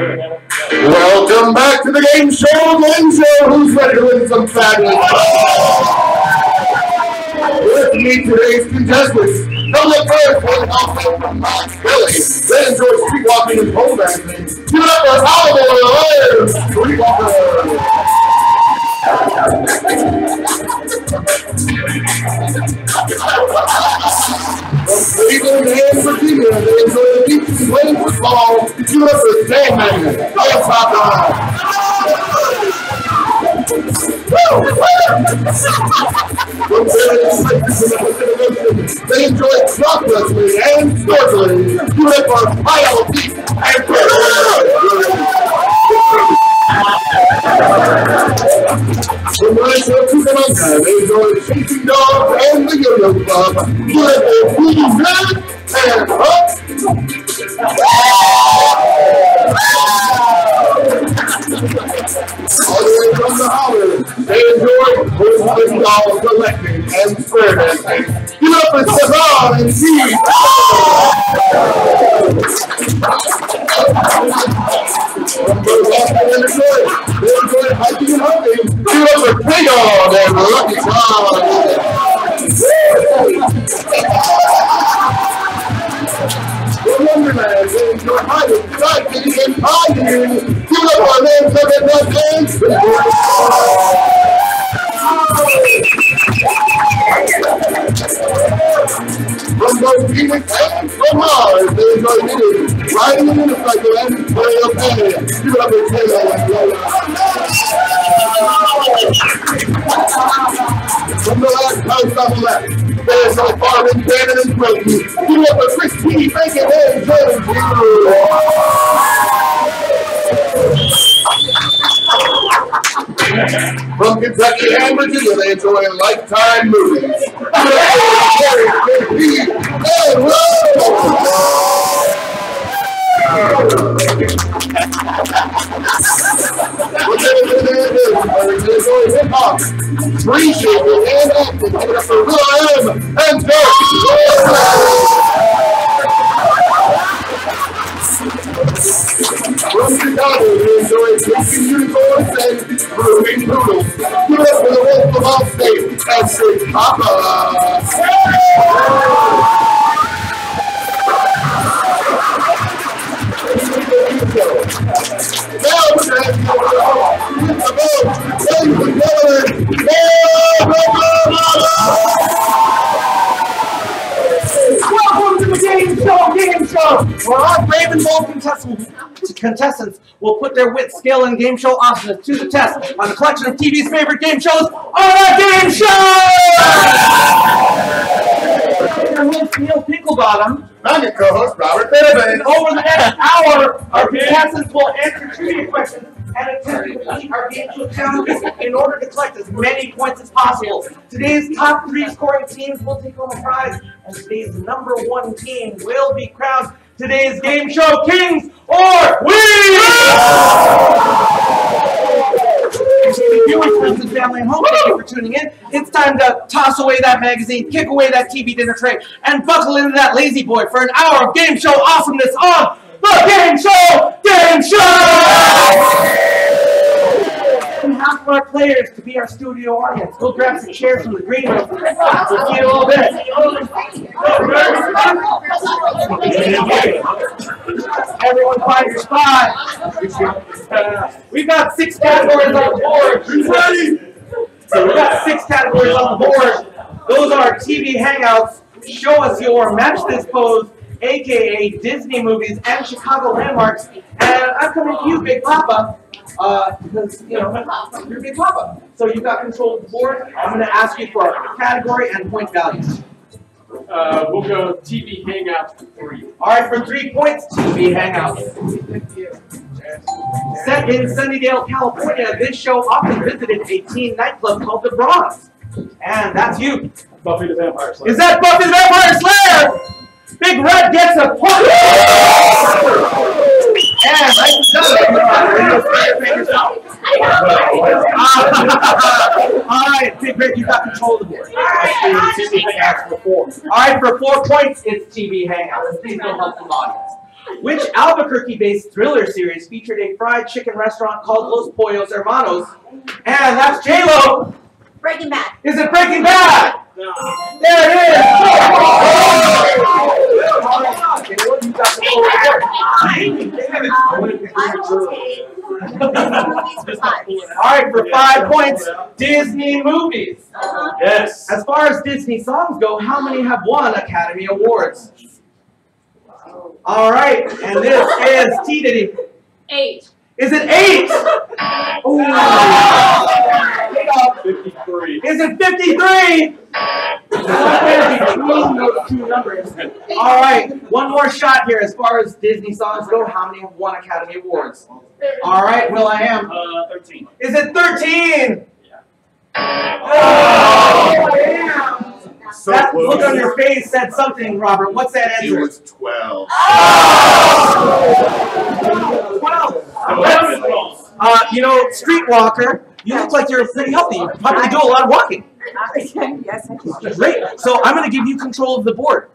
Welcome back to the Gameshow Gameshow. Who's ready to win some fabulous? Let's meet today's contestants. Come the first one, also from Mount Philly. They enjoy streetwalking and pole dancing. Give it up for Oliver Streetwalker. From Cleveland and Virginia, they enjoy the beach and playing football. Give it up for Sandman. They enjoy truck wrestling and snorkeling. Give it up for Kyle Deep and From Rancho Cucamonga, they enjoy the chasing dogs and the yo-yo club. Give it up for Who's Red and Huck. All the way from the Holler, they enjoy wrestling doll collecting and square dancing. Give it up for Savon and Steve. From Boston and Detroit, they enjoy hiking and hunting. Give it up for K-Dog and Lucky Charms. The Wonderland, they enjoy hiding, striking, and hiding. Give it up for our names of the Dance. From both Phoenix and from Mars, they enjoy meeting, riding a unicycle and playing a band. Give it up for Taylor and Lola. From the last house on the left, they enjoy farming, cannon, and grilling. Give it up for Christine, Bacon, and Jordan. From Kentucky and Virginia, they enjoy Lifetime movies. They enjoy hip-hop, tree shaping, and acting. Give it up for Will and Dirk. From Chicago, they enjoy drinking unicorns and brewing noodles. Give it up for the Wolf of all states and say Papa. Now we're going to have welcome to the Game Show, where our brave and bold contestants will put their wit, skill, and game show awesomeness to the test on a collection of TV's favorite game shows on our Game Show! I'm your host, Neil Pinklebottom. I'm your co-host, Robert Fairbanks. Over the next hour, our contestants will answer trivia questions and attempt to complete our game show challenges in order to collect as many points as possible. Today's top 3 scoring teams will take home a prize, and today's number 1 team will be crowned today's Game Show Kings or Viewers, friends, and family at home, thank you for tuning in. It's time to toss away that magazine, kick away that TV dinner tray, and buckle into that lazy boy for an hour of game show awesomeness on the Game Show Gameshow! And half of our players to be our studio audience. Go grab some chairs from the green room. We'll see you in a little bit. Everyone find your spot. We've got 6 categories on the board. So we've got 6 categories on the board. Those are TV hangouts, show us your match this pose, aka Disney movies and Chicago landmarks. And I'm coming to you, Big Papa, because you know you're Big Papa. So you've got control of the board. I'm going to ask you for a category and point values. We'll go TV Hangouts for 3. All right, for 3 points, TV Hangouts. Set in Sunnydale, California, this show often visited a teen nightclub called The Bronx. And that's you. Buffy the Vampire Slayer. Is that Buffy the Vampire Slayer? Big Red gets a point. And all right, Big Red, you got control of the board. TV Hangouts for 4. All right, for 4 points, it's TV Hangouts. Please don't help the audience. Which Albuquerque-based thriller series featured a fried chicken restaurant called Los Pollos Hermanos? And that's J-Lo. Breaking Bad. Is it Breaking Bad? No. There it is. All right, for 5 points, Disney movies. Yes. As far as Disney songs go, how many have won Academy Awards? All right, and this is T. Diddy. 8. Is it 8? Ooh. 53. Is it 53? Between those two numbers. All right, one more shot here. As far as Disney songs go, how many have won Academy Awards? All right, Will I Am. 13. Is it 13? Oh, damn. So That close. look on your face said something, Robert. What's that It answer? was 12. Well, you know, Streetwalker, you look like you're pretty healthy. You probably do a lot of walking. Yes, I can. Great. So I'm going to give you control of the board.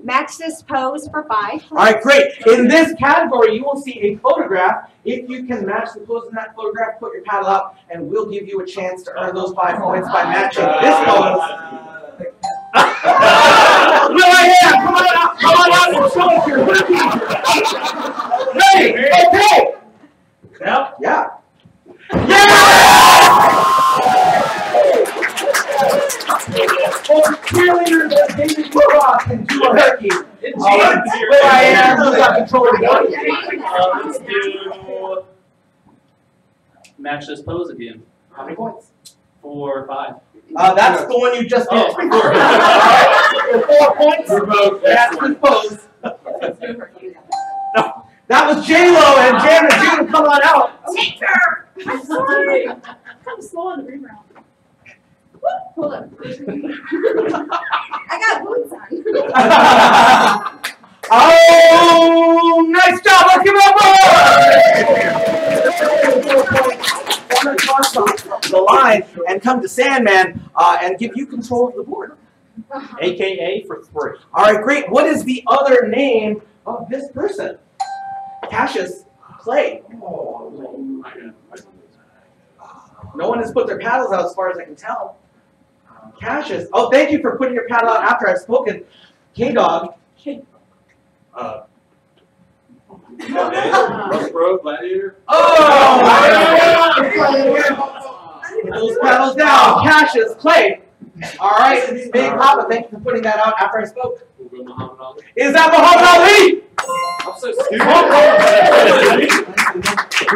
Max's pose for 5. All right, great. In this category, you will see a photograph. If you can match the pose in that photograph, put your paddle up, and we'll give you a chance to earn those 5 points by matching this pose. Will I Am, come on out, and show us your working. Ready? Okay. Yep. Yeah. Yeah! For cheerleaders that David Rock can do a herky. Will I Am, who's got control of the board? Let's do match this pose again. How many points? 4 or 5. That's the one you just did. Oh. For 4 points, that's the pose. That was J-Lo and Jan and June. Come on out. Take her! I'm sorry. I'm slow on the rebound. Hold on. I got boots on. Oh, nice job. Let's give it up. The line and come to Sandman and give you control of the board. AKA for 3. All right, great. What is the other name of this person? Cassius Clay. No one has put their paddles out as far as I can tell. Cassius. Oh, thank you for putting your paddle out after I've spoken. K-Dog. Bro, Gladiator. Oh! Put those paddles down. Cassius Clay. All right, Big Papa, thank you for putting that out after I spoke. We'll go Muhammad Ali. Is that Muhammad Ali? I'm so stupid.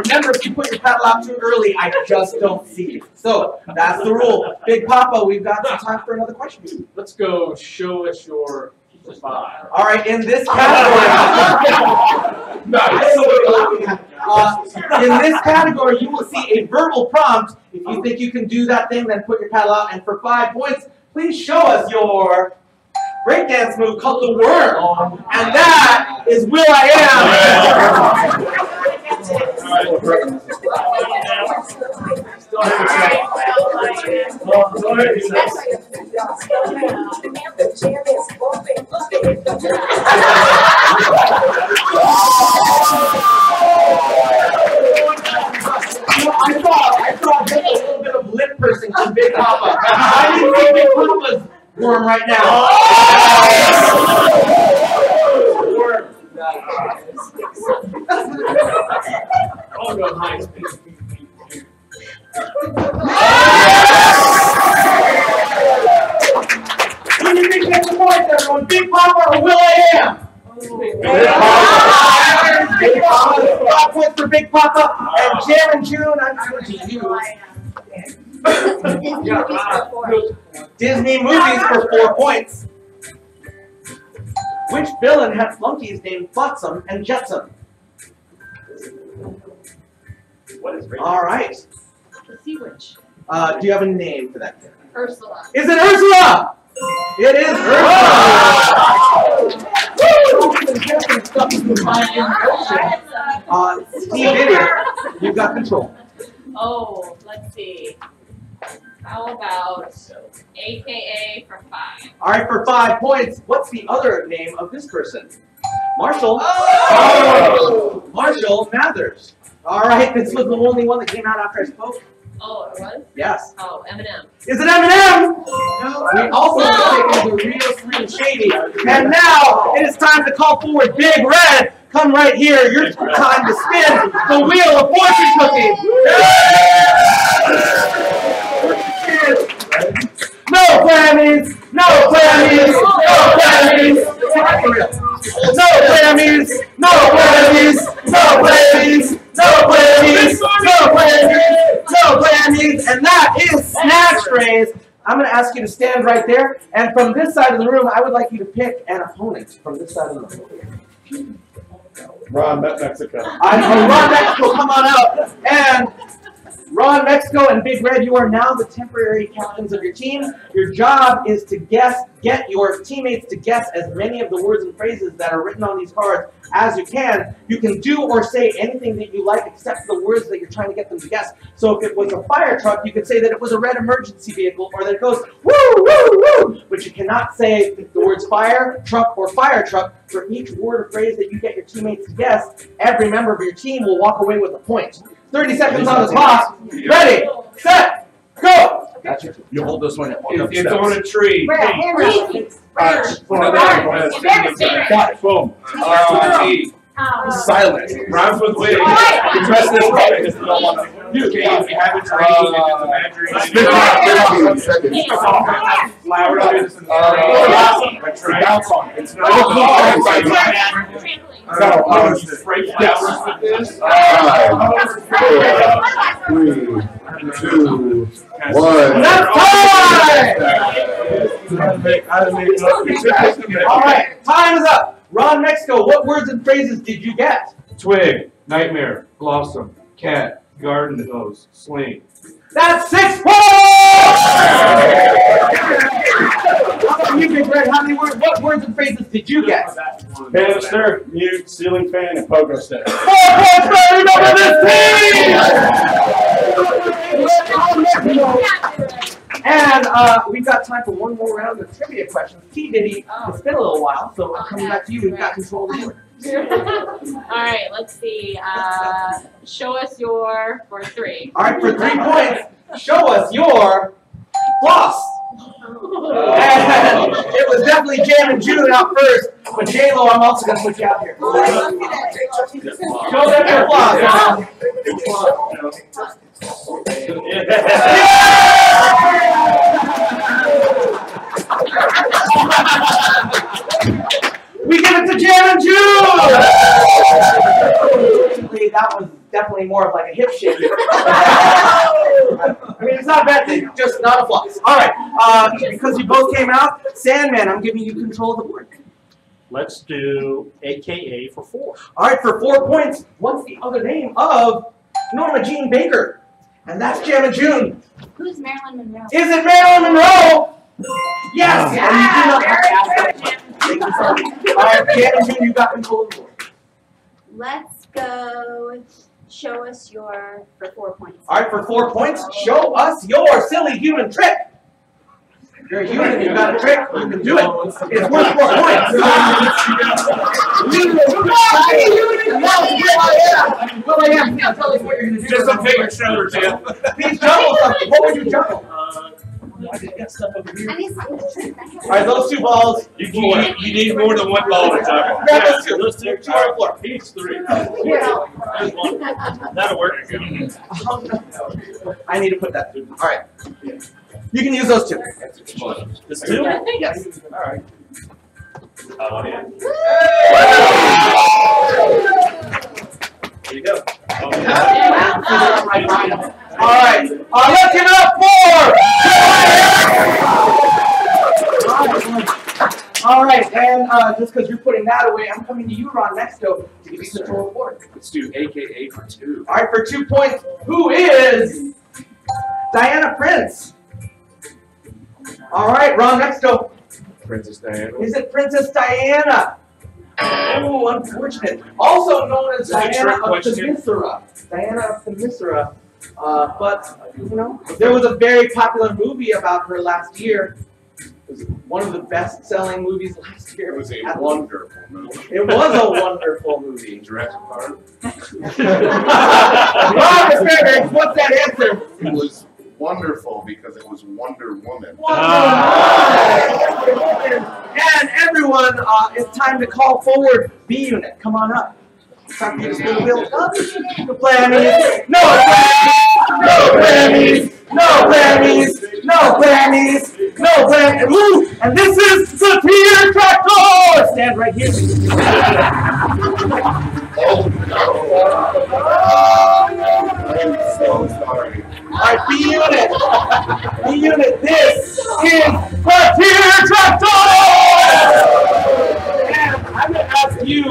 Remember, if you put your paddle out too early, I just don't see it. So that's the rule. Big Papa, we've got some time for another question. Let's go. Show us your 5. All right, in this category, in this category, you will see a verbal prompt. If you think you can do that thing, then put your paddle out. And for 5 points, please show us your breakdance move called the worm. And that is Will I I saw just a little bit of lip pursing from Big Papa. I didn't see Big Papa's worm right now. I'll go high. Who do you think gets the points, everyone? Big Papa or Will I Am? Big Papa. 5 points for Big Papa. And Jan and June, I'm coming to you. Disney movies for 4 points. Which villain had flunkies named Flotsam and Jetsam? What is race? All right. The Sea Witch. Do you have a name for that character? Ursula. Is it Ursula? It is Ursula. Steve Diddy, you've got control. Oh, let's see. How about AKA for 5? All right, for 5 points, what's the other name of this person? Marshall. Oh! Marshall Mathers. All right, this was the only one that came out after I spoke. Oh, it was? Yes. Oh, M&M. Is it M&M? No. We also taken the real Slim Shady. And now it is time to call forward Big Red. Come right here. Your time to spin the wheel of fortune cookie. No Grammys. No Grammys. No Grammys. No Grammys. No Grammys. No Grammys. No Grammys. No Grammys. No Grammys. And that is Snatch Phrase. I'm going to ask you to stand right there. And from this side of the room, I would like you to pick an opponent from this side of the room. Ron, Mexico. Ron Mexico, come on out. And Ron Mexico and Big Red, you are now the temporary captains of your team. Your job is to get your teammates to guess as many of the words and phrases that are written on these cards as you can. You can do or say anything that you like except the words that you're trying to get them to guess. So if it was a fire truck, you could say that it was a red emergency vehicle or that it goes woo, woo, woo. But you cannot say the words fire, truck, or fire truck. For each word or phrase that you get your teammates to guess, every member of your team will walk away with a point. 30 seconds on the clock. Ready, set, go. You hold this one. It's on a tree. Boom. Silence. Rhymes with wig. You press this button because you don't want to. You can't have it raining and it's a magic. Flower. Bounce on it. It's not. No, you spray flowers with this. 5, 4, 3, 2, 1. That's time! All right, time is up. Ron Mexico, what words and phrases did you get? Twig, nightmare, blossom, cat, garden hose, sling. That's 6 points! How about you, Big Red? What words and phrases did you get? Banister, mute, ceiling fan, and pogo stick. 4 points for every member of this team! And we've got time for one more round of trivia questions. T. Diddy has been a little while, so I'm coming back to you. We've got control of the board. All right, let's see. Show us your for 3. All right, for 3 points, show us your floss. And it was definitely Jam and June out first, but J-Lo, I'm also going to put you out here. Show them your floss. We give it to Jam and June! That was definitely more of like a hip shake. I mean, it's not a bad thing, just not a floss. All right, because you both came out, Sandman, I'm giving you control of the board. Let's do AKA for 4. All right, for 4 points, what's the other name of Norma Jean Baker? And that's Jam and June. Who's Marilyn Monroe? Is it Marilyn Monroe? Yes! And you do not have to ask that. Thank you, sorry. All right, Jam and June, you got control of the board. Let's go. Show us your for 4 points. All right, for 4 points, show us your silly human trick. You're a human, you got a trick, you can do it. It's worth 4 points. Well, I am. Tell us what you're going to do. Just a bigger shoulder, Jim. Please juggle something. What would you juggle? I just got stuff over here. I need something to trick. All right, those 2 balls. You need more than one ball to juggle. Grab those 2. Those 2 on the floor. Each 3. There's one. That'll work. I need to put that. All right. You can use those 2. This 2? Yes. All right. Oh, yeah. There you go. All right. Let's give it up for. All right, and just because you're putting that away, I'm coming to you, Ron Mexico, to give you control of the board. Let's do AKA for 2. All right, for 2 points, who is Diana Prince? All right, Ron Mexico. Princess Diana. Is it Princess Diana? Oh, unfortunate. Also known as Diana of Themyscira. Diana of Themyscira. But, you know, there was a very popular movie about her last year. was one of the best-selling movies last year. It was a wonderful movie. It was a wonderful movie. Jurassic Park. Robert Fairbanks, what's that answer? It was wonderful because it was Wonder Woman. And everyone, it's time to call forward B Unit. Come on up. Time for you to spin the wheel. No Grammys. No Grammys. No Grammys. No Grammys. No Grammys. Ooh, and this is the Peter Tractor. Stand right here. Oh no! I'm so sorry. All right, B Unit. B Unit, this is the Peter Tractor. And I'm going to ask you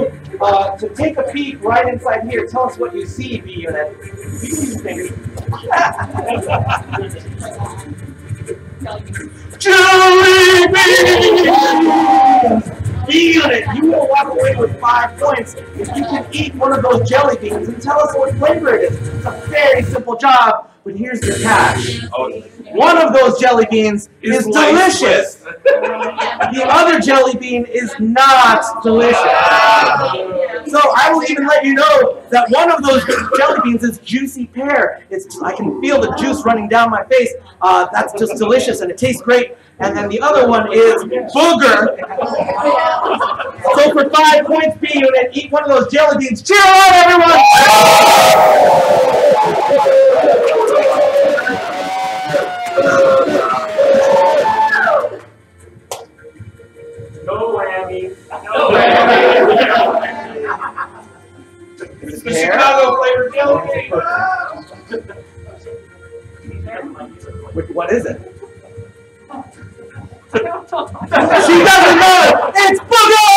to take a peek right inside here. Tell us what you see, B Unit. You can use fingers. Jelly beans! B Unit, you will walk away with 5 points if you can eat one of those jelly beans and tell us what flavor it is. It's a very simple job, but here's the catch. One of those jelly beans is delicious. The other jelly bean is not delicious. So I will even let you know that one of those jelly beans is juicy pear. I can feel the juice running down my face. That's just delicious and it tastes great. And then the other one is booger. So for 5 points, B Unit, eat one of those jelly beans. Cheer on, everyone! No whammies. No whammies. It's the Chicago flavored jelly bean. What is it? She doesn't know! It's booger!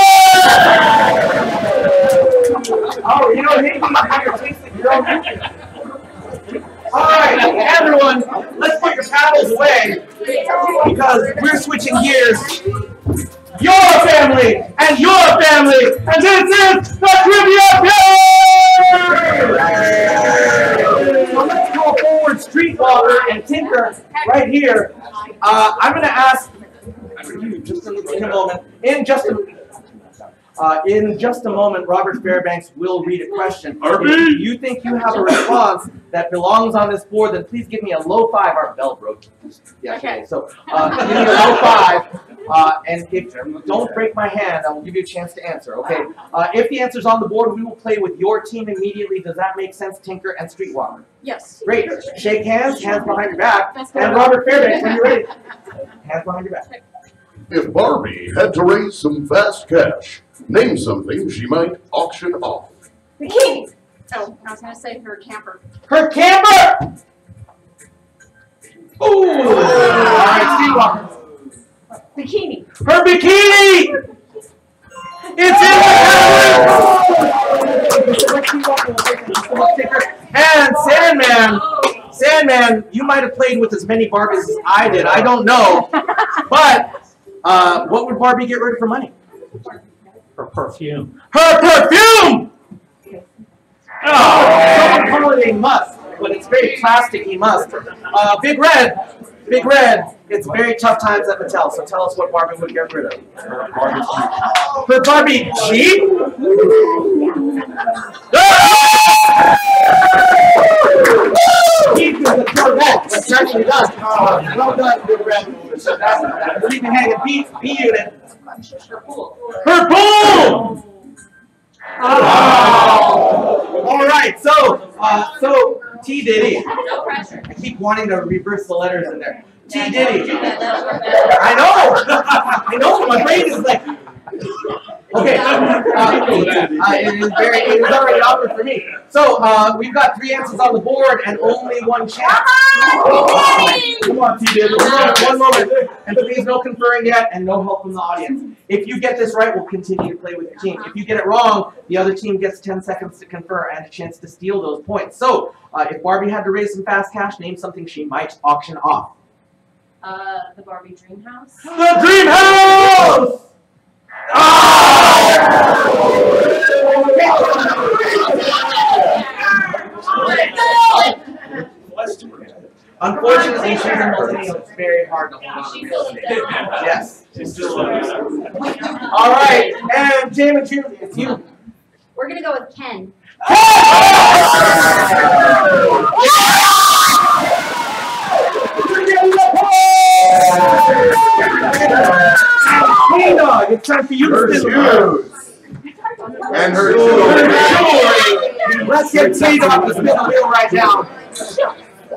Oh, you don't hate me when you're tasting your own food. Alright, everyone, let's put your paddles away because we're switching gears. Your family and your family, and this is the Trivia Game! So let's call forward Streetwalker and Tinker right here. I'm going to ask you just in a moment. In just a moment, Robert Fairbanks will read a question. If you think you have a response that belongs on this board, then please give me a low 5. Our bell broke yesterday. So give me a low 5. And if don't break my hand, I will give you a chance to answer, okay? If the answer's on the board, we will play with your team immediately. Does that make sense, Tinker and Streetwalker? Yes. Great. Shake hands behind your back. And Robert Fairbanks, when you're ready. Hands behind your back. If Barbie had to raise some fast cash, name something she might auction off. Bikini. Oh, I was going to say her camper. Her camper! Ooh! All right, Streetwalker. Bikini. Her bikini! It's in the And Sandman, you might have played with as many Barbies as I did. I don't know. But what would Barbie get rid of for money? Her perfume. Her perfume! Oh, some call it a must, but it's very plasticky must. Big Red, it's very tough times at Mattel, so tell us what Barbie would get rid of. Her Barbie Jeep? Jeep is a Corvette, that's actually done. Well done, Big Red. Leave me hanging, B Unit. Her pool! Oh. All right, so T Diddy. No pressure. I keep wanting to reverse the letters in there. T Diddy. I know. My brain is like. Okay. It is already awkward for me. So we've got 3 answers on the board and only 1 chance. Come on, T Diddy. One moment, and please no conferring yet, and no help from the audience. If you get this right, we'll continue to play with your team. If you get it wrong, the other team gets 10 seconds to confer and a chance to steal those points. So, if Barbie had to raise some fast cash, name something she might auction off. The Barbie Dream House. The Dream House! Unfortunately, she's a millennial. It's very hard. hard to hold on She's to. still there. Yes. She's still All right, and Jam and June, it's you. We're gonna go with Ken. Hey, dog, it's time for you Her to spin. shoes. And her shoes. Let's get T-Dog to spin the wheel right now.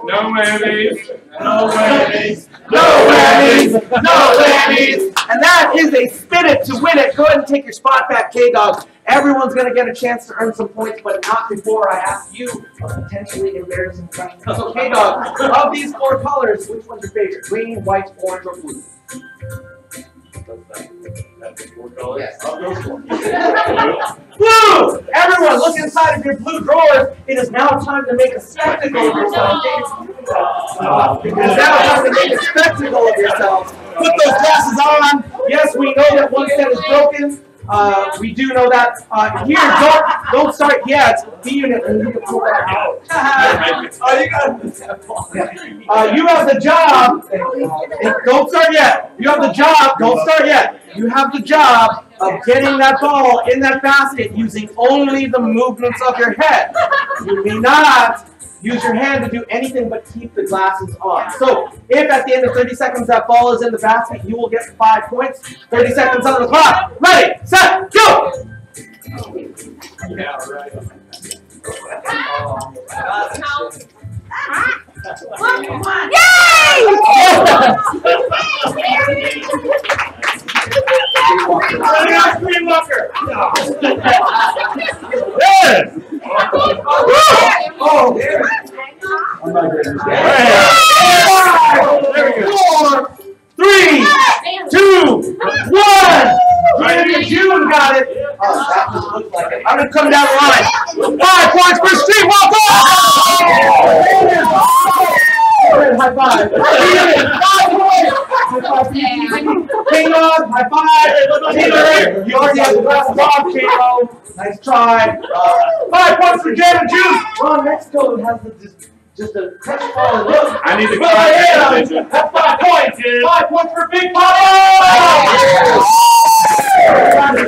No whammies. No whammies. No whammies! No whammies! And that is a spin it to win it. Go ahead and take your spot back, K-Dog. Everyone's going to get a chance to earn some points, but not before I ask you a potentially embarrassing question. So, K-Dog, of these four colors, which one's your favorite? Green, white, orange, or blue? Yes. Blue! Everyone, look inside of your blue drawers. It is now time to make a spectacle of yourself. It is now time to make a spectacle of yourselves. Put those glasses on. Yes, we know that one set is broken. We do know that. Here, don't start yet. The unit, and you can pull that out. You have the job. Don't start yet. You have the job. Don't start yet. You have the job of getting that ball in that basket using only the movements of your head. You may not use your hand to do anything but keep the glasses on. So if at the end of 30 seconds that ball is in the basket, you will get 5 points. 30 seconds on the clock. Ready, set, go! Yeah, right. Green Walker. Yes! Oh, I'm not great. There we go. 4, 3, 2, 1. June got it. Oh, that just looks like it. I'm gonna come down the line. 5 points for Street Walker. High five. 5 points. K-Dog, high five. Taylor, you already have the glasses on, K-Dog. Nice try. 5 points for Jen and June. Ron Mexico has just a crestfallen look. I need to go. That's 5 points. 5 points for Big Papa.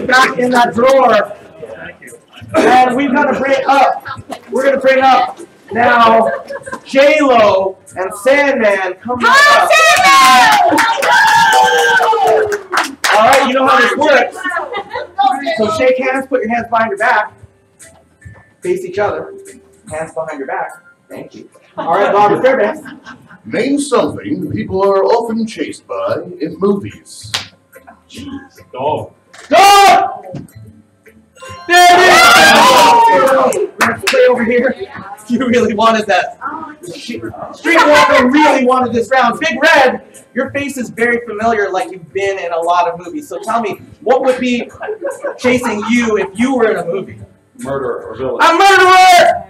Back in that drawer. And we've got to bring up. We're going to bring up now J-Lo and Sandman come up. All right, you know how this works. So shake hands, put your hands behind your back. Face each other. Hands behind your back. Thank you. All right, Louis Fairbanks. Name something people are often chased by in movies. Go. Go! There it is! Let's play over here. You really wanted that. Streetwalker really wanted this round. Big Red, your face is very familiar, like you've been in a lot of movies. So tell me, what would be chasing you if you were in a movie? Murderer or villain. A murderer!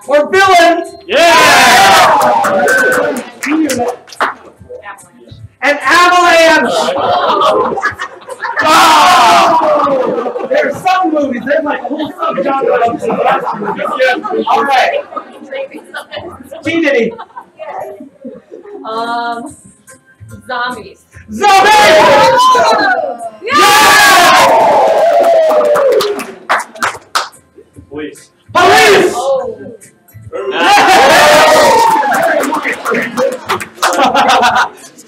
Or villain! Yeah! An avalanche! Oh! There's some movies, there's like whole subgenre of disaster movies. All right. T-Diddy. Zombies. Zombies! Yeah! Police. Police! Oh.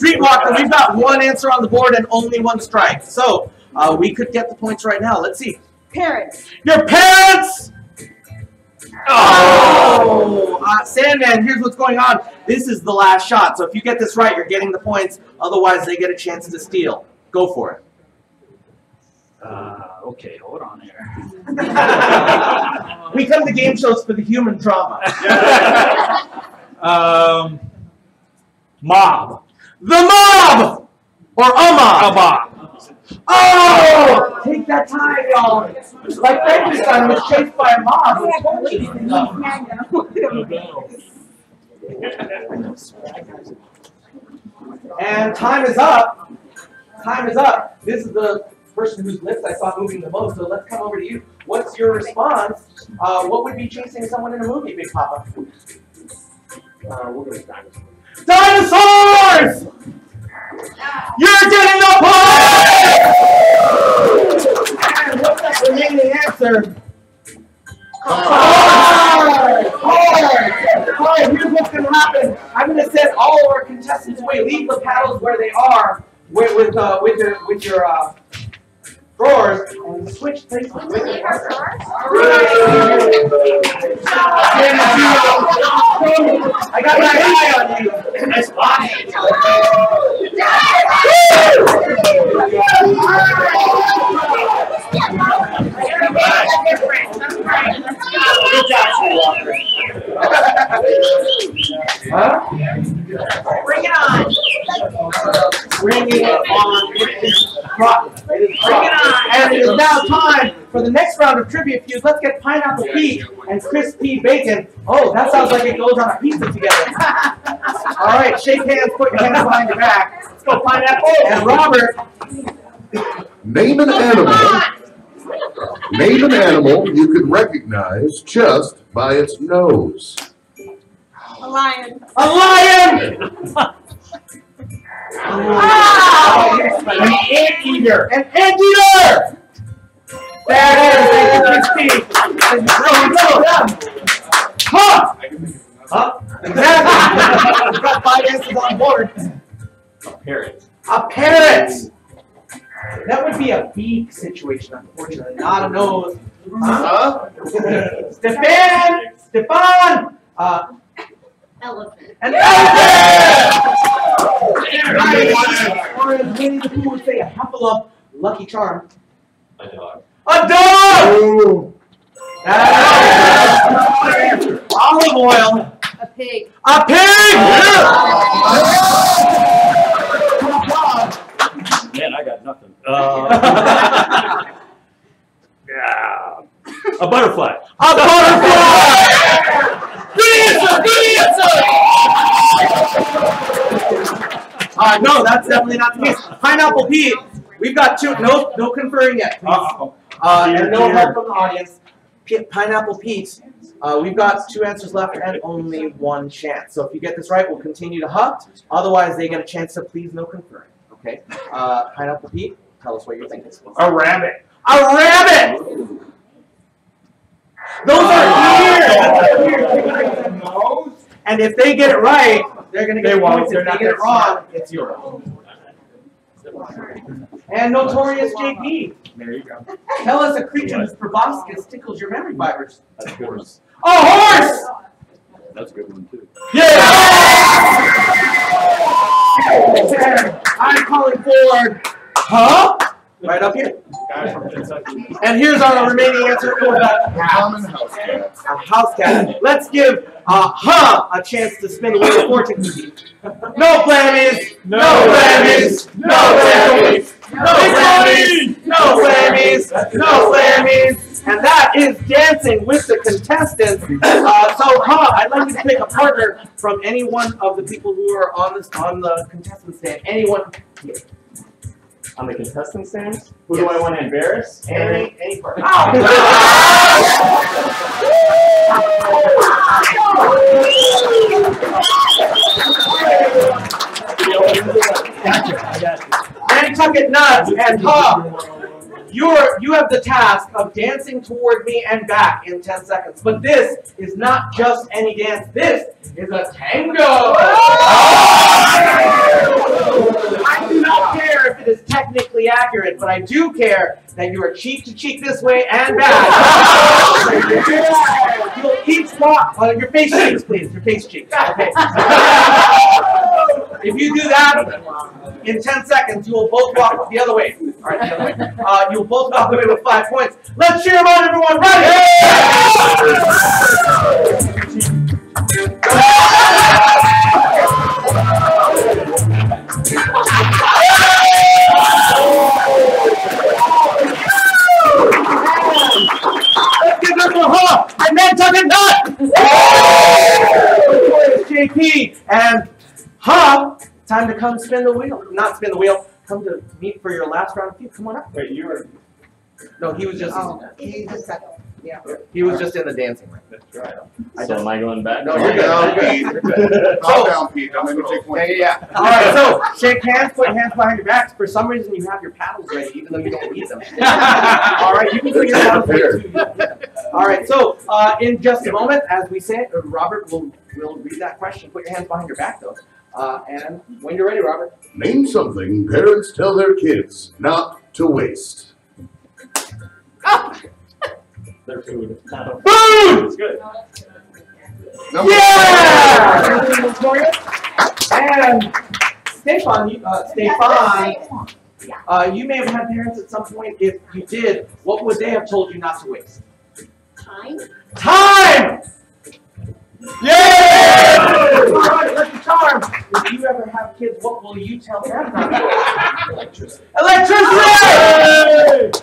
Streetwalker, we've got one answer on the board and only one strike. So we could get the points right now. Let's see. Parents. Your parents! Oh! Sandman, here's what's going on. This is the last shot. So if you get this right, you're getting the points. Otherwise, they get a chance to steal. Go for it. Okay, hold on here. We come to game shows for the human drama. Mob. The mob! Or a mob? A mob. Oh! Take that time, y'all. Like Frankenstein was chased by a mob. And time is up. Time is up. This is the person whose lips I saw moving the most, so let's come over to you. What's your response? What would be chasing someone in a movie, Big Papa? We're going to dinosaurs. Dinosaurs! You're getting the point! And what's that remaining answer? Hard! Alright, here's what's going to happen. I'm going to send all of our contestants away. Leave the paddles where they are with your drawers and switch places with your partner. I got my eye on you. That's fine. Good job, Walker. Huh? Bring it on. Bring it on. It is rotten. It is rotten. And it is now time for the next round of Trivia Feuds. Let's get Pineapple Pete and Crispy Bacon. Oh, that sounds like it goes on a pizza together. All right, shake hands, put your hands behind your back. Let's go, Pineapple. And Robert. Name an animal. Name an animal you could recognize just by its nose. A lion. A lion! An anteater! An anteater! There it is, Steve. Huh? Huh? Exactly. We've got 5 answers on board. A parrot. A parrot! That would be a beak situation, unfortunately, not a nose. Huh? Stefan! Elephant. An elephant! Or as Winnie the Pooh would say, a Hufflepuff Lucky Charm. A dog. A dog! Olive oil. A pig. A pig! Man, I got nothing. Yeah. A butterfly. A butterfly! Good answer! Good answer! No, that's definitely not the case. Pineapple Pete, we've got 2. No conferring yet, please. And no help from the audience. Pineapple Pete, we've got 2 answers left and only 1 chance. So if you get this right, we'll continue to huff. Otherwise, they get a chance to please no conferring. Okay? Pineapple Pete, tell us what you're thinking. A rabbit. A rabbit! Those are ears! And if they get it right, they're going to get points. If they get it wrong, it's yours. And Notorious JP. There you go. Tell us a creature whose proboscis tickles your memory fibers. That's a good one. A horse! That's a good one, too. Yeah! I'm calling forward. Huh? Right up here. And here's our remaining answer for that. Common house cat. A house cat. Let's give a chance to spin the wheel of fortune. No whammies! No whammies! No whammies! No whammies! No whammies! No whammies! And that is dancing with the contestants. I'd like you to pick a partner from any one of the people who are on the contestant stand. Anyone here. On the contestant stands? Who do I want to embarrass? Any partner. Nantucket Nuts and Tom, you have the task of dancing toward me and back in 10 seconds. But this is not just any dance. This is a tango. I do not care if it is technically accurate, but I do care that you are cheek to cheek this way and back. You'll each walk. Your face cheeks, please. Your face cheeks. Okay. If you do that in 10 seconds, you will both walk the other way. All right, the other way. You'll both walk away with 5 points. Let's cheer them on, everyone. Right here. Let's give them a hug. And Nantucket Nut. JP and time to come spin the wheel. Not spin the wheel. Come to meet for your last round of feud. Come on up. Wait, you were... No, he was just... He just said Yeah. He was just in the dancing ring. That's right. So am I going back? No, you're good. You're good. Calm down, Pete. I'm gonna take one. Yeah. All right, so shake hands, put your hands behind your backs. For some reason, you have your paddles ready, even though you don't need them. All right, you can put your paddles ready too. All right, so in just a moment, as we say, Robert will read that question. Put your hands behind your back, though. And when you're ready, Robert. Name something parents tell their kids not to waste. Their food. Food! It's good. Yeah! And Stefan, you may have had parents at some point. If you did, what would they have told you not to waste? Time. Time! Yeah! All right, Lucky Charm. If you ever have kids, what will you tell them not to waste? Electricity. Electricity!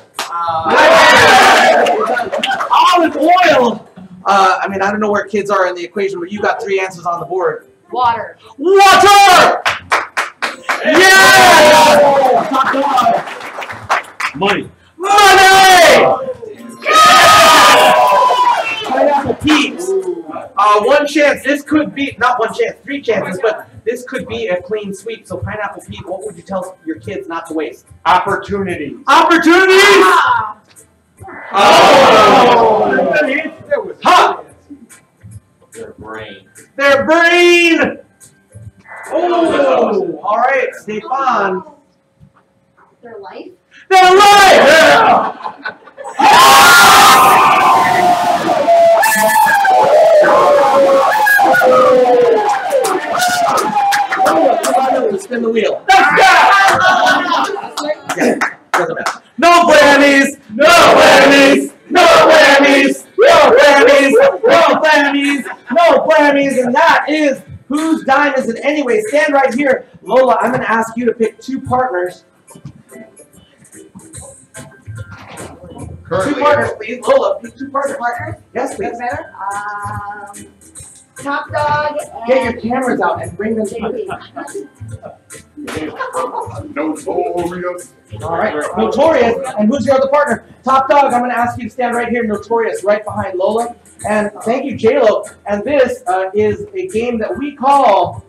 Olive oil. I mean, I don't know where kids are in the equation, but you got 3 answers on the board. Water. Water! Yeah! Money. Money! Yeah! Pineapple Peeps. One chance. This could be, not one chance, 3 chances, but this could be a clean sweep. So Pineapple Pete, what would you tell your kids not to waste? Opportunities. Opportunities! Oh! Huh! Their brain. Their brain! Oh! All right, Stefan. Their life. Their life! Spin the wheel. Yeah, doesn't matter. No whammies! No whammies! No whammies! No whammies! No whammies! No whammies! And that is whose dime is it anyway? Stand right here. Lola, I'm going to ask you to pick 2 partners. 2 partners, please. Lola, pick 2 partners. Yes, please. That's better. Top Dog and Get your cameras out and bring them to JP. Notorious. All right, Notorious. And who's your other partner? Top Dog, I'm going to ask you to stand right here. Notorious, right behind Lola. And thank you, J-Lo. And this is a game that we call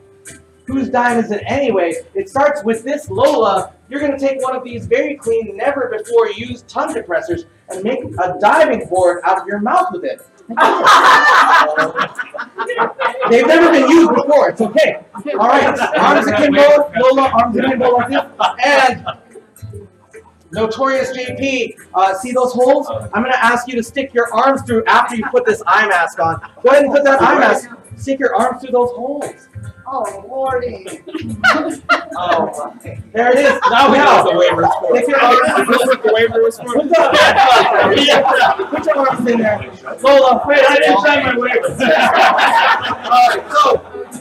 Whose Dime Is It Anyway? It starts with this, Lola. You're going to take one of these very clean, never before used tongue depressors and make a diving board out of your mouth with it. They've never been used before. It's okay. All right. Arms akimbo, Lola. Arms akimbo like this. And Notorious JP. See those holes? I'm going to ask you to stick your arms through after you put this eye mask on. Go ahead and put that eye mask. Stick your arms through those holes. Oh, Lordy. Oh, there it is. Now we know what the waiver is for. Stick your arms. What the waiver was for? Put your arms in there. Lola, wait, I didn't sign my waiver.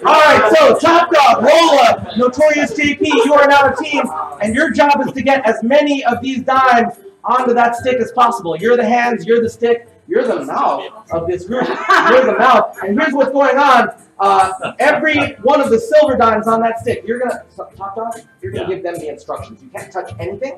All right, so Top Dog, Lola, Notorious JP, you are now a team, and your job is to get as many of these dimes onto that stick as possible. You're the hands, you're the stick, you're the mouth of this group. You're the mouth. And here's what's going on. Every one of the silver dimes on that stick, you're gonna, Top Dog, you're gonna give them the instructions. You can't touch anything.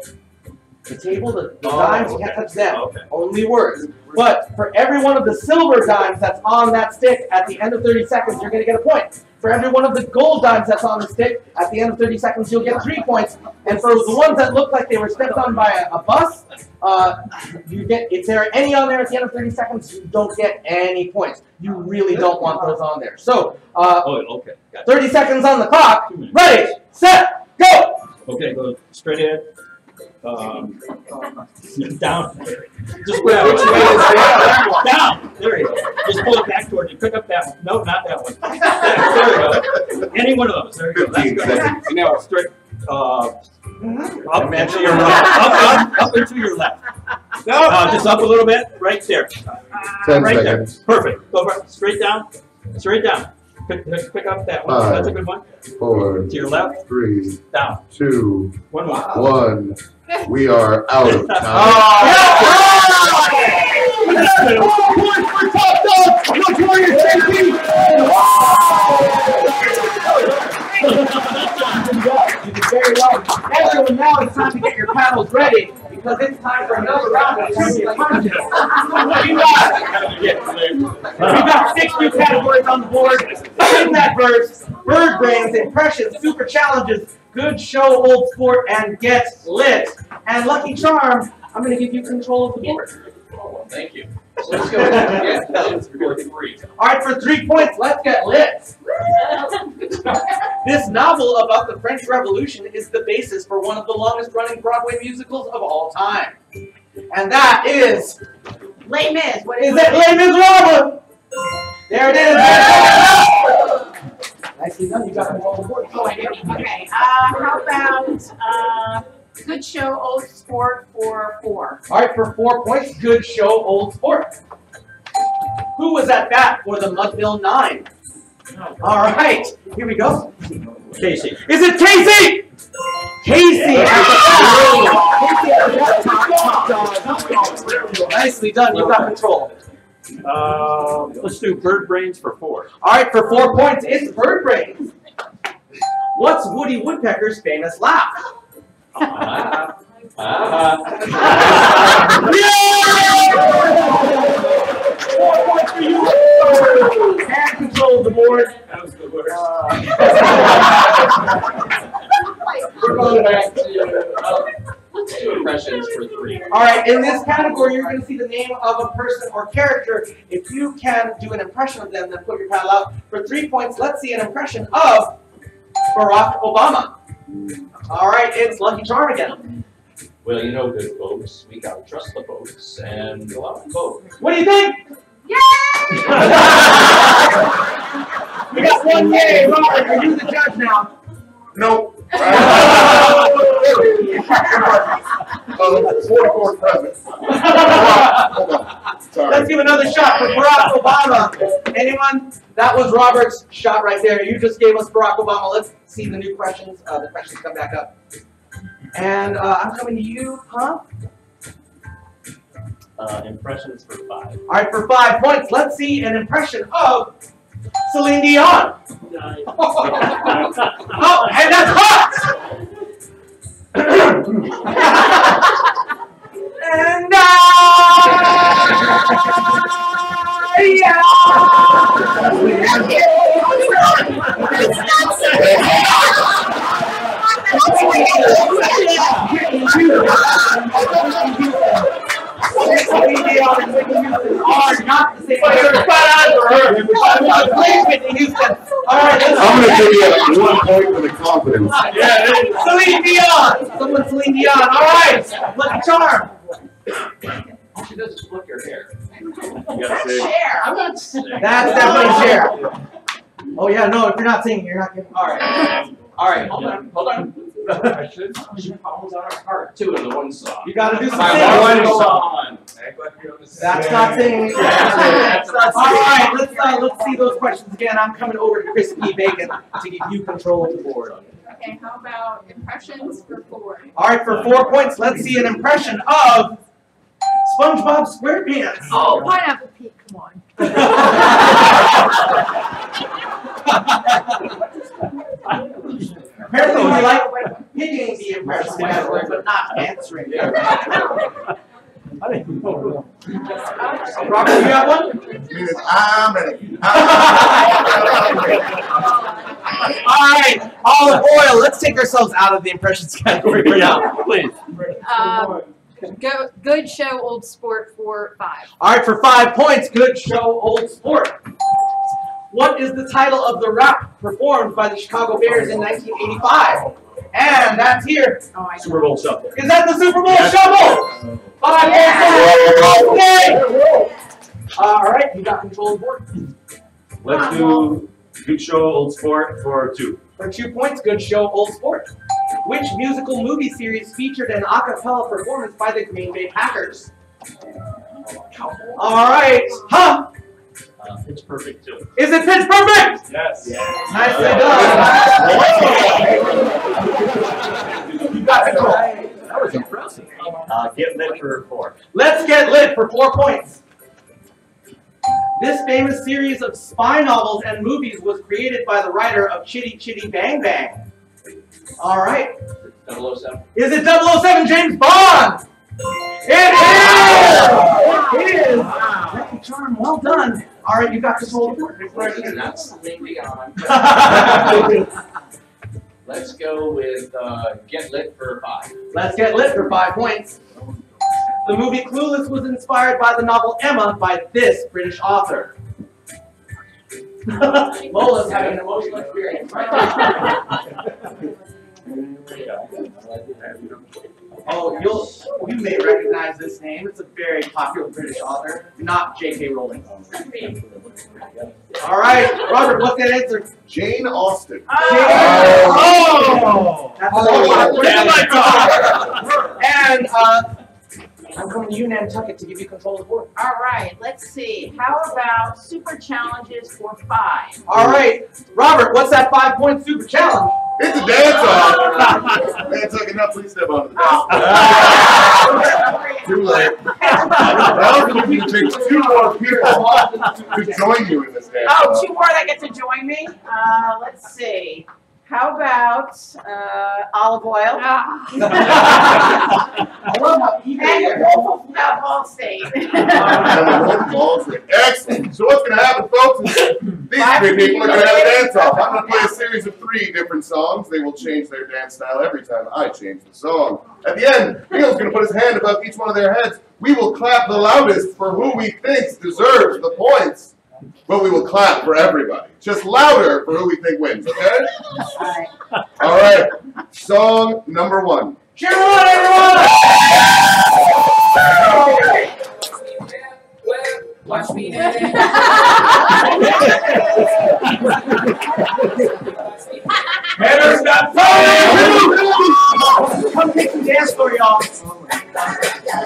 The table, the dimes, you can't touch them. Okay. Only words. But for every one of the silver dimes that's on that stick, at the end of 30 seconds, you're going to get a point. For every one of the gold dimes that's on the stick, at the end of 30 seconds, you'll get 3 points. And for the ones that look like they were stepped on by a bus, you get, if there are any on there at the end of 30 seconds, you don't get any points. You really don't want those on there. So, Okay. Gotcha. 30 seconds on the clock. Ready, set, go! Okay, go straight ahead. Down. Just grab it. Down. There you go. Just pull it back towards you. Pick up that one. No, not that one. There you go. Any one of those. There you go. That's good. And now straight. Up and to your right. Up and to your left. No. Just up a little bit. Right there. 10 right seconds. There. Perfect. Go right, straight down. Straight down. Pick up that one. 5, That's a good one. 4, To your left. 3, Down. 2, One more. 1. We are out of time. You did very well. Everyone, now it's time to get your paddles ready. because it's time for another round of trivia questions. We've got 6 new categories on the board. In that verse, bird brains, impressions, super challenges, good show, old sport, and get lit. And Lucky Charm, I'm going to give you control of the board. Oh, thank you. So let's go. Yeah, for 3. All right, for 3 points, let's get lit. This novel about the French Revolution is the basis for one of the longest-running Broadway musicals of all time. And that is... Les Mis. What Is it Les Miserables? There it is. Nicely done. You got control of the board. Oh, I do? Okay. How about good show, old sport for 4? All right, for 4 points, good show, old sport. Who was at bat for the Mudville 9? All right, here we go. Casey. Is it Casey? Casey. Nicely done. You got control. Let's do bird brains for 4. All right, for 4 points, it's bird brains. What's Woody Woodpecker's famous laugh? And control of the board. That was the worst. We're going back to, let's do impressions for 3. All right, in this category, you're going to see the name of a person or character. If you can do an impression of them, then put your paddle out. For 3 points, let's see an impression of Barack Obama. All right, it's Lucky Charm again. Well, you know, good folks, we gotta trust the folks and go out and vote. What do you think? Yay! We got 1 yay. Robert, are you the judge now? Nope. 44 present. Hold on. Sorry. Let's give another shot for Barack Obama. Anyone? That was Robert's shot right there. You just gave us Barack Obama. Let's see the new questions. The questions come back up. And I'm coming to you, huh? Impressions for 5. All right, for 5 points, let's see an impression of Celine Dion. Oh, and that's hot! And are not the same. Alright, I'm going to give you 1 point for the confidence. Celine Dion! Someone Celine Dion. Alright, Lucky Charm. All she does is flick her hair. You gotta say. Share. I'm not sick. That's definitely Cher. Oh yeah, no, if you're not singing, you're not getting. Alright. Alright, Hold on. She follows out her heart too in the one song. you gotta do some My singing. one song. Act like you're on the That's not singing. Alright, let's see those questions again. I'm coming over to Crispy Bacon to give you control of the board. Okay, how about impressions for 4? Alright, for 4 points, let's see an impression of SpongeBob SquarePants. Oh, Pineapple Pete, come on. Apparently we like picking the impression category, but not answering it. Robert, you have one? I'm ready. Alright, olive oil. Let's take ourselves out of the impressions category for now, please. Good show, old sport for 5. Alright, for 5 points, good show, old sport. What is the title of the rap performed by the Chicago Bears in 1985? And that's here. Oh, I Super Bowl Shuffle. Is that the Super Bowl Shovel? 5 points. Alright, you got control of the board. Let's do good show, old sport for 2. For 2 points, good show, old sport. Which musical movie series featured an a cappella performance by the Green Bay Packers? Alright, huh? Pitch Perfect 2. Is it Pitch Perfect? Yes. Nicely done. You got control. That was impressive. Get lit for 4. Let's get lit for 4 points. This famous series of spy novels and movies was created by the writer of Chitty Chitty Bang Bang. All right. 007. Is it 007 James Bond? It is! Lucky Charm, well done. All right, you got control of the board. That's maybe on. Let's go with Get Lit for 5. Let's get lit for 5 points. The movie Clueless was inspired by the novel Emma by this British author. Lola's having an emotional experience right now. Oh, you may recognize this name. It's a very popular British author, not J.K. Rowling. All right, Robert, what's that answer? Jane Austen. Oh! That's and I'm coming to you, Nantucket, to give you control of the board. All right, let's see. How about super challenges for 5? All right, Robert, what's that 5-point super challenge? It's a dance-off. Nantucket, now please step onto the dance. Too late. Now we're looking to take 2 more people to join you in this dance. Oh, 2 more that get to join me? Let's see. How about olive oil? I love how eager And you the are. Wolf of Wall State. Excellent. So what's going to happen, folks, is these 3 people are going to have a dance-off. I'm going to play a series of 3 different songs. They will change their dance style every time I change the song. At the end, Neil's going to put his hand above each one of their heads. We will clap the loudest for who we think deserves the points. But we will clap for everybody. Just louder for who we think wins, okay? All right. Song number 1. Cheer on, everyone! Watch me. Headers got fire! Come take some dance for y'all.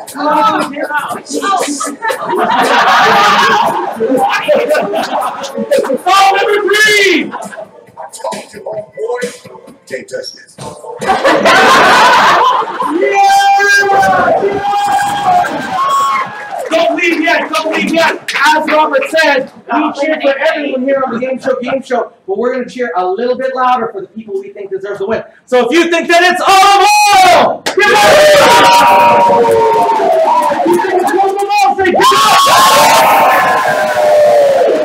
Come on, here out. Song number 3! Can't touch this. Don't leave yet, don't leave yet. As Robert said, we cheer for everyone here on the Game Show, but we're going to cheer a little bit louder for the people we think deserve the win. So if you think that it's olive oil, give it up! You think it's olive oil, say give it up!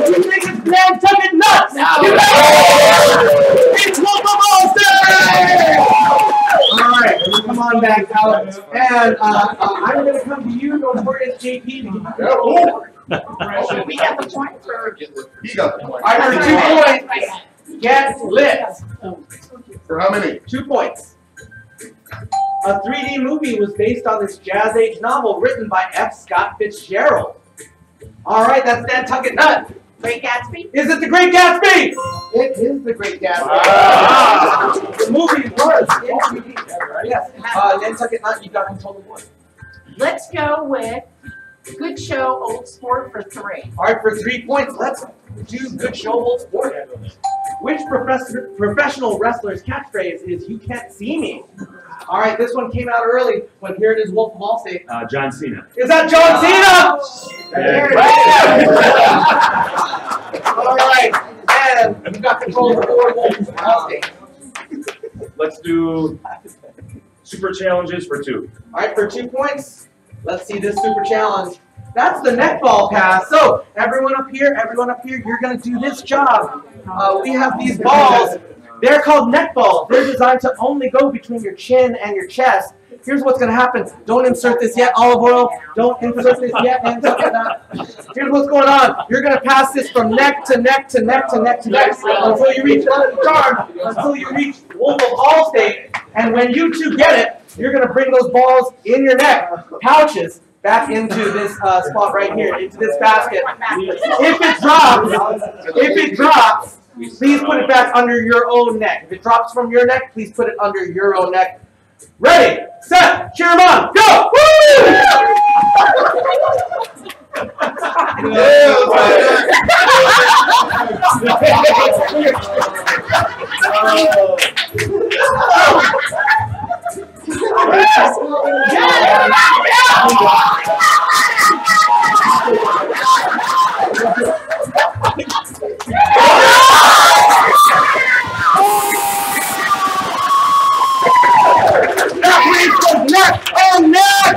You think it's Nantucket nuts, give it up! It's olive oil, say! All right, come on back, Alex. And I'm going to come to you, Notorious JP, to give you control. We got the point for He got the point. All right, for 2 points, get lit. For how many? 2 points. A 3D movie was based on this Jazz Age novel written by F. Scott Fitzgerald. All right, that's Nantucket Nut. Great Gatsby. Is it The Great Gatsby? It is The Great Gatsby. Wow. The movie was in 3D. Yes. Nantucket Nut, you got control of the board. Let's go with Good Show Old Sport for 3. All right, for 3 points, let's do Good Show Old Sport. Which professional wrestler's catchphrase is "You can't see me"? All right, this one came out early, but here it is, Wolf of Wall State. John Cena. Is that John Cena? Yeah. All right, and you got control of the board, Wolf of Wall State. Let's do super challenges for 2. All right, for 2 points, let's see this super challenge. That's the neck ball pass. So everyone up here, you're going to do this job. We have these balls. They're called neck balls. They're designed to only go between your chin and your chest. Here's what's going to happen. Don't insert this yet, olive oil. Don't insert this yet. Here's what's going on. You're going to pass this from neck to neck to neck to neck to neck until you reach the charm, until you reach Wolf of Wall State. And when you 2 get it, you're going to bring those balls in your neck, pouches, back into this spot right here, into this basket. If it drops, please put it back under your own neck. If it drops from your neck, please put it under your own neck. Ready, set, cheer 'em on, go! Woo! Neck! Oh, neck!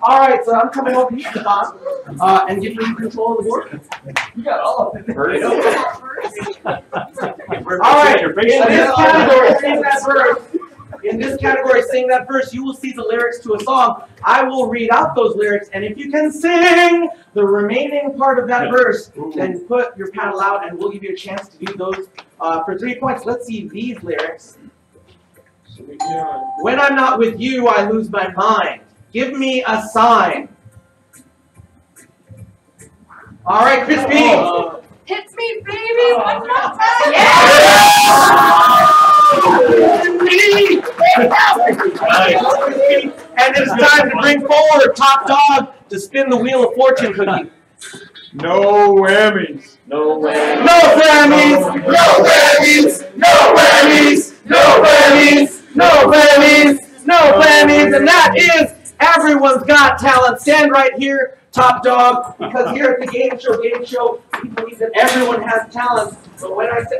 All right, so I'm coming over here, Don, and giving you control of the board. You got all of it. All right, in this category, sing that verse, you will see the lyrics to a song. I will read out those lyrics, and if you can sing the remaining part of that verse, then put your paddle out, and we'll give you a chance to do those for 3 points. Let's see these lyrics. When I'm not with you, I lose my mind. Give me a sign. All right, Crispy. Hit me, baby, one more time. And it's time to bring forward Top Dog to spin the Wheel of Fortune cookie. No whammies. No way. No whammies! No whammies! No whammies! No whammies! No whammies! No whammies! And that is Everyone's Got Talent. Stand right here, Top Dog, because here at the Game Show, we believe that everyone has talent. But when I say,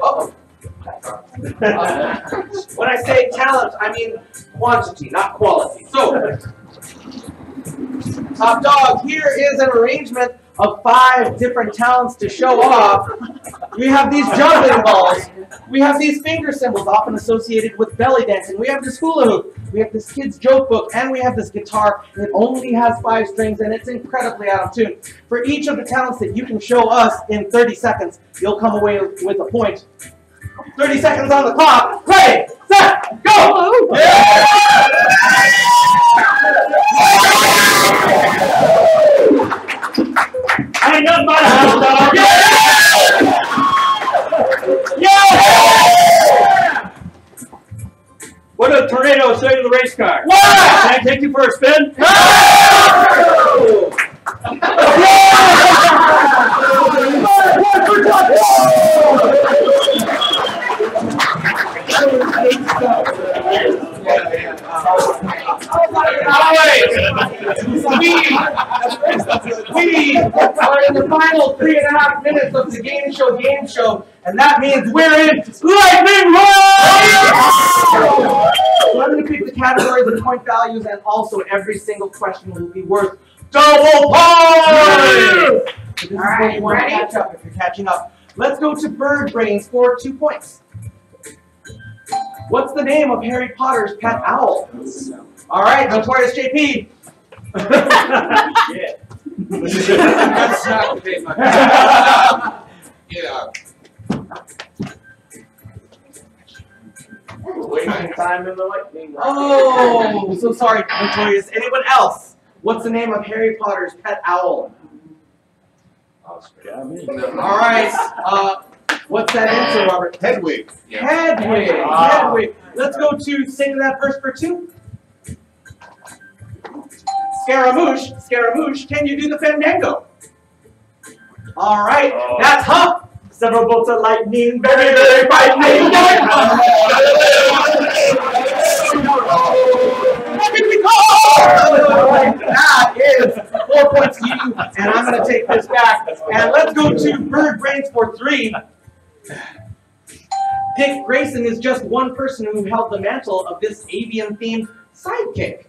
when I say talent, I mean quantity, not quality. So, Top Dog, here is an arrangement of 5 different talents to show off. We have these juggling balls. We have these finger cymbals, often associated with belly dancing. We have this hula hoop. We have this kid's joke book. And we have this guitar that only has 5 strings, and it's incredibly out of tune. For each of the talents that you can show us in 30 seconds, you'll come away with a point. 30 seconds on the clock. Ready, set, go! Yeah! I ain't nothing but a house dog. Yeah! What did a tornado say to the race car? What? Can I take you for a spin? No! We are in the final 3.5 minutes of the Game Show, and that means we're in Lightning Round! So I'm going to pick the categories and point values, and also every single question will be worth double points! So this is where you want to catch up if you're catching up. Let's go to Bird Brains for 2 points. What's the name of Harry Potter's pet owl? All right, Notorious JP. Yeah. That's not the name of Wasting time in the lightning. Oh, so sorry, Notorious. Anyone else? What's the name of Harry Potter's pet owl? All right. What's that answer, Robert? Hedwig. Hedwig. Hedwig. Let's go to sing that verse for 2. Scaramouche. Scaramouche. Can you do the fandango? All right. That's Hump. Several bolts of lightning, very, very frightening. That is 4 points to you, and I'm going to take this back. And let's go to Bird Brains for 3. Dick Grayson is just one person who held the mantle of this avian-themed sidekick.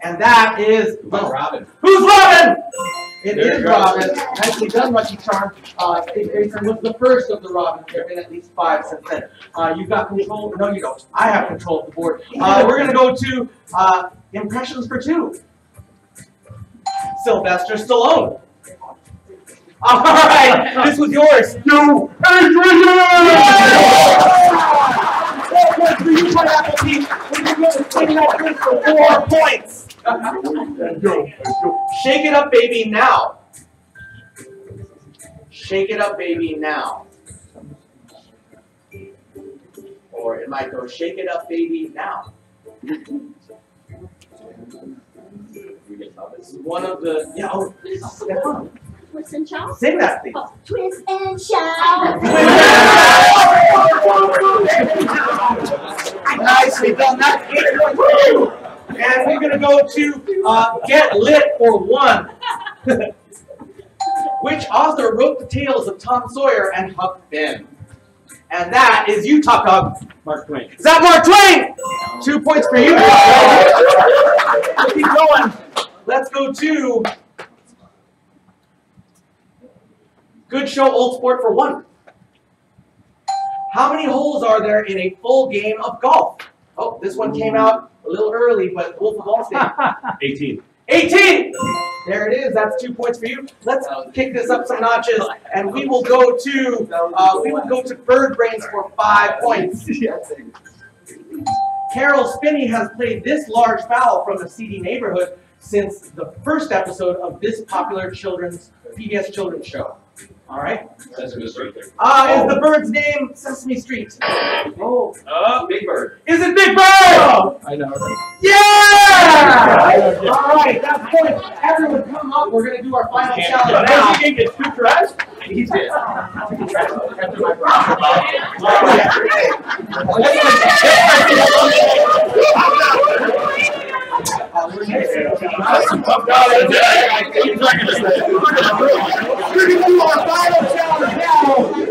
And that is Robin. Who's Robin? It is Robin. Nicely done, Lucky Charm. Dick Grayson was the first of the Robins. There have been at least 5 since then. You've got control. No, you don't. I have control of the board. We're going to go to impressions for 2. Sylvester Stallone. All right, this was yours. You, Adrian! For you, Applebee's. We're going to sing that for 4 points. Shake it up, baby, now. Shake it up, baby, now. Or it might go, shake it up, baby, now. This is one of the, yeah, oh, Stefan. Twist and shout. Sing that, please. Oh, twist and shout. Nicely done. That's 8 points. And we're going to go to Get Lit for 1. Which author wrote the tales of Tom Sawyer and Huck Finn? And that is you, Top Dog. Mark Twain. Is that Mark Twain? 2 points for you. Keep going. Let's go to to Good Show Old Sport for 1. How many holes are there in a full game of golf? Oh, this one came out a little early, but Wolf of Wall Street. 18. 18! There it is. That's 2 points for you. Let's kick this up some notches, and we will go to Bird Brains for 5 points. Carol Spinney has played this large fowl from the seedy neighborhood since the first episode of this popular PBS children's show. All right. Sesame Street. Is the bird's name Sesame Street? Oh. Big Bird. Is it Big Bird? I know. Yeah! All right, that's point. Everyone come up. We're going to do our final challenge now. He gets 2 tries? He did.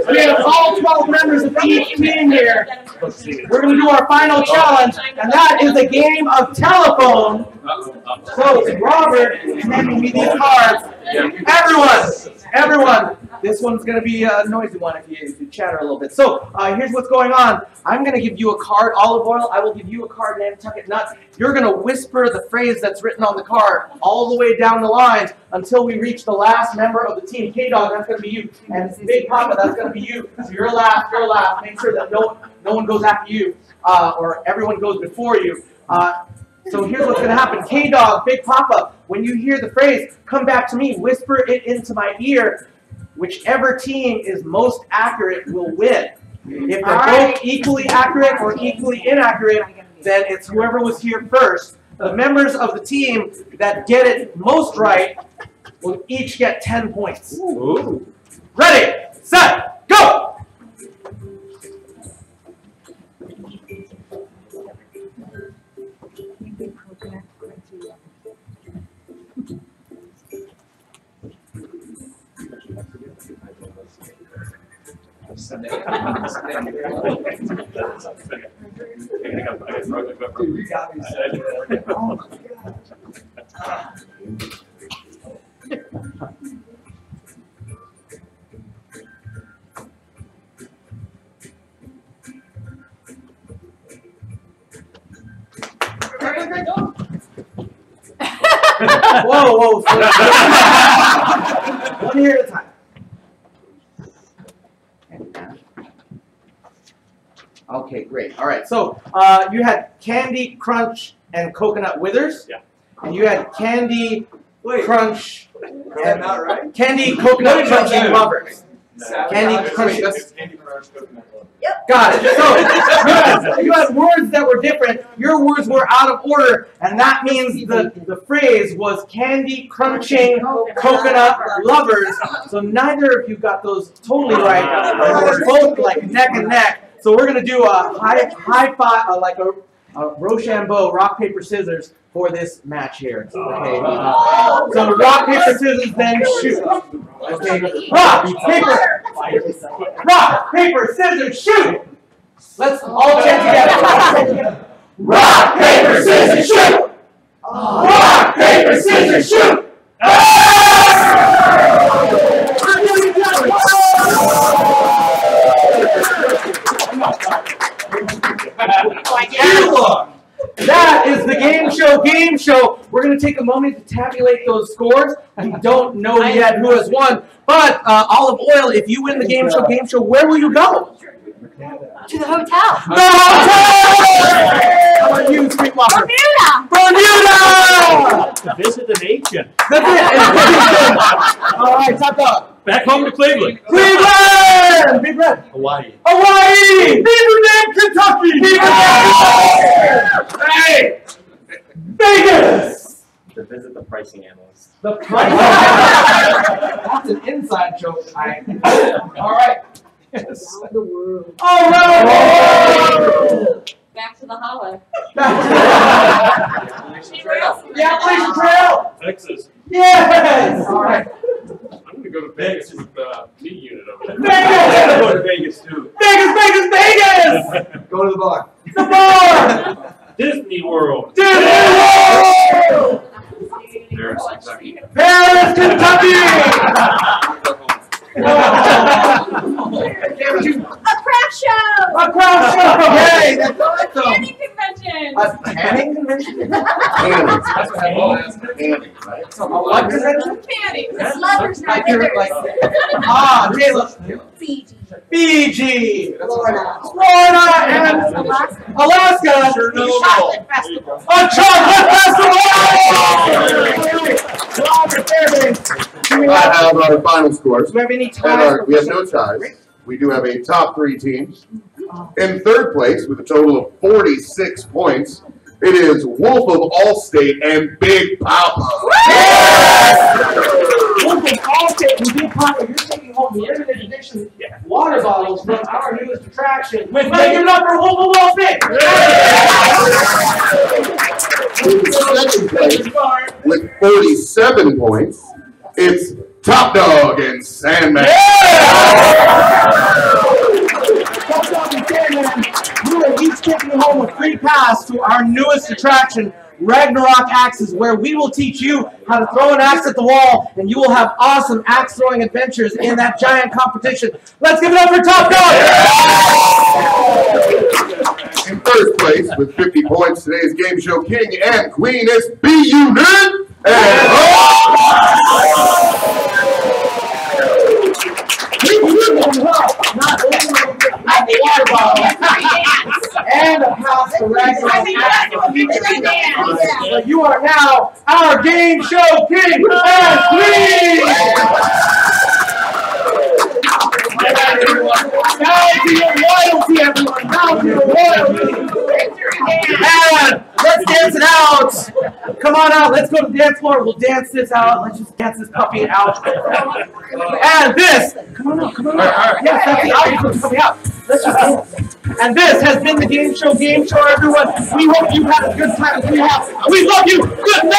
We have all 12 members of each team here. We're going to do our final challenge, and that is a game of telephone. So, Robert is handing me these cards. Everyone, this one's going to be a noisy one if you chatter a little bit. So, here's what's going on. I'm going to give you a card, Olive Oil. I will give you a card, Nantucket Nuts. You're going to whisper the phrase that's written on the card all the way down the line until we reach the last member of the team. K-Dog, that's going to be you. And Big Papa, that's going to be you. So you're last. Make sure that no one goes after you, or everyone goes before you. So here's what's going to happen. K-Dog, Big Papa, when you hear the phrase, come back to me, whisper it into my ear. Whichever team is most accurate will win. If they're both equally accurate or equally inaccurate, then it's whoever was here first. The members of the team that get it most right will each get 10 points. Ooh. Ready, set, go! Whoa. One here at a time. Okay, great. All right, so you had Candy Crunch and Coconut Withers. Yeah. And you had Candy Crunch and right? Candy Coconut Crunching Lovers. Candy Crunch. Yep. Got it. So you had words that were different. Your words were out of order, and that means the phrase was Candy Crunching Coconut Lovers. So neither of you got those totally right. They're both like neck and neck. So we're gonna do a high five, like a Rochambeau, rock paper scissors for this match here. Okay. So rock paper scissors, then shoot. Okay. Rock paper scissors, shoot. Let's all chant together. Rock paper scissors, shoot. Rock paper scissors, shoot. That is the Game Show. We're going to take a moment to tabulate those scores. We don't know yet who has won, but Olive Oil, if you win the Game Show, where will you go? To the hotel. The hotel! How about you, Streetwalker? Bermuda! To visit an agent. That's it. All right, top dog. Back home to Cleveland. Cleveland! Big Red. Hawaii. Beaver Dam, Kentucky! Hey! Vegas! To visit the pricing analyst. The price. That's an inside joke. All right. Yes. All right! Back to the hollow. The Appalachian Trail! Texas. Yes! All right. I'm going to go to Vegas with the meat unit over there. Vegas! Go to Vegas too. Vegas! Go to the bar. The bar! Disney World. Disney World! There's Kentucky. Paris, Kentucky! A craft show. A craft show! Yay! That's awesome! Canning convention. A canning convention? Cannons. That's what happens. Cannons, right? A what convention? Canning. It's lovers, not Like you're bitters. like, ah, Taylor. Fiji. Fiji! Florida. Florida and Alaska! Chocolate festival. A chocolate festival! Louis Fairbanks. I have our final scores. Do we have any And ties? we have no ties. We do have a top 3 teams. In third place, with a total of 46 points, it is Wolf of Allstate and Big Papa. Wolf of Allstate and Big Papa, you're taking home the limited edition water bottles from our newest attraction. Let's give it up for Wolf of Allstate! In second place, with 47 points, it's Top Dog and Sandman. Top Dog and Sandman, you are each taking home a free pass to our newest attraction, Ragnarok Axes, where we will teach you how to throw an axe at the wall, and you will have awesome axe throwing adventures in that giant competition. Let's give it up for Top Dog! In first place, with 50 points, today's Game Show King and Queen is B-Unit and Not only the water bottle and a pass to Ragnarok Axes, but you are now our Game Show King and Queen! Now to your loyalty, everyone! Now to your loyalty! And let's dance it out! Come on out, let's go to the dance floor. We'll dance this out. Let's just dance this puppy out. And this, come on out, come on out. Yes, that's the audience coming out. Let's just dance. And this has been the Game Show, everyone. We hope you had a good time as we have. We love you. Good night.